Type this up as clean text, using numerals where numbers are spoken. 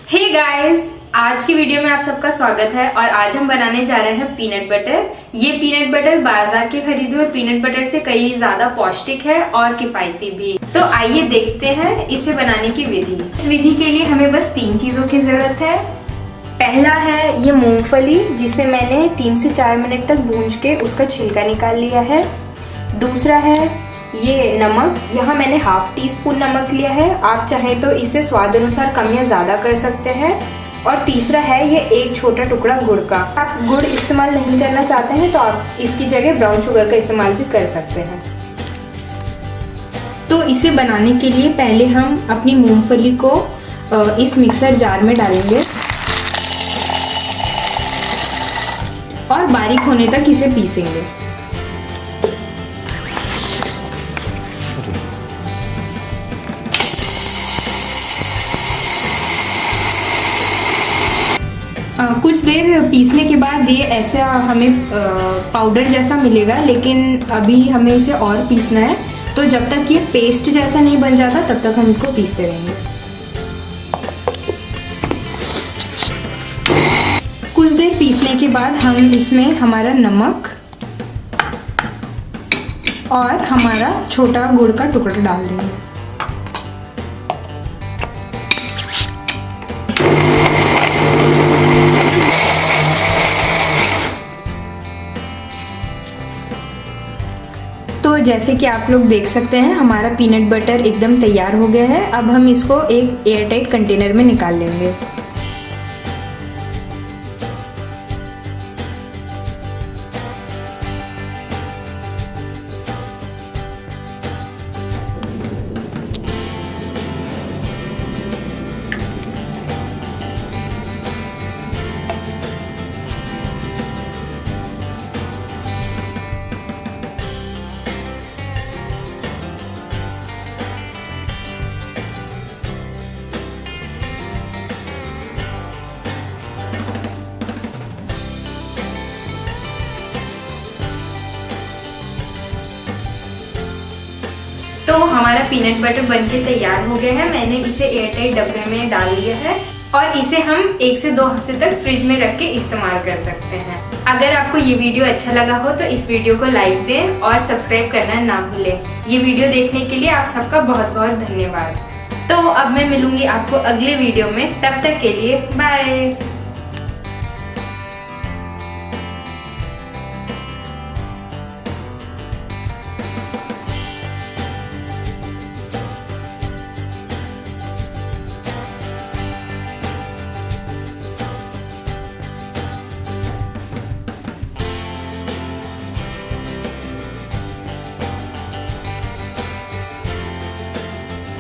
Hey guys, आज की video में आप सबका स्वागत है। और आज हम बनाने जा रहे हैं पीनट बटर। ये पीनट बटर बाजार के खरीदे हुए पीनट बटर से कई ज्यादा पौष्टिक है और किफायती भी। तो आइए देखते हैं इसे बनाने की विधि। इस विधि के लिए हमें बस 3 चीजों की जरूरत है। पहला है ये मूंगफली, जिसे मैंने 3 से 4 मिनट तक भूंज के उसका छिलका निकाल लिया है। दूसरा है ये नमक, यहाँ मैंने ½ टीस्पून नमक लिया है। आप चाहें तो इसे स्वाद अनुसार कम या ज़्यादा कर सकते हैं। और तीसरा है ये 1 छोटा टुकड़ा गुड़ का। आप गुड़ इस्तेमाल नहीं करना चाहते हैं तो आप इसकी जगह ब्राउन शुगर का इस्तेमाल भी कर सकते हैं। तो इसे बनाने के लिए पहले हम अपनी मूंगफली को इस मिक्सर जार में डालेंगे और बारीक होने तक इसे पीसेंगे। कुछ देर पीसने के बाद ये ऐसा हमें पाउडर जैसा मिलेगा, लेकिन अभी हमें इसे और पीसना है। तो जब तक ये पेस्ट जैसा नहीं बन जाता तब तक हम इसको पीसते रहेंगे। कुछ देर पीसने के बाद हम इसमें हमारा नमक और हमारा छोटा गुड़ का टुकड़ा डाल देंगे। तो जैसे कि आप लोग देख सकते हैं हमारा पीनट बटर एकदम तैयार हो गया है। अब हम इसको एक एयरटाइट कंटेनर में निकाल लेंगे। तो हमारा पीनट बटर बनके तैयार हो गया है। मैंने इसे एयरटाइट डब्बे में डाल लिया है और इसे हम 1 से 2 हफ्ते तक फ्रिज में रख के इस्तेमाल कर सकते हैं। अगर आपको ये वीडियो अच्छा लगा हो तो इस वीडियो को लाइक दें और सब्सक्राइब करना ना भूलें। ये वीडियो देखने के लिए आप सबका बहुत बहुत धन्यवाद। तो अब मैं मिलूंगी आपको अगले वीडियो में, तब तक के लिए बाय।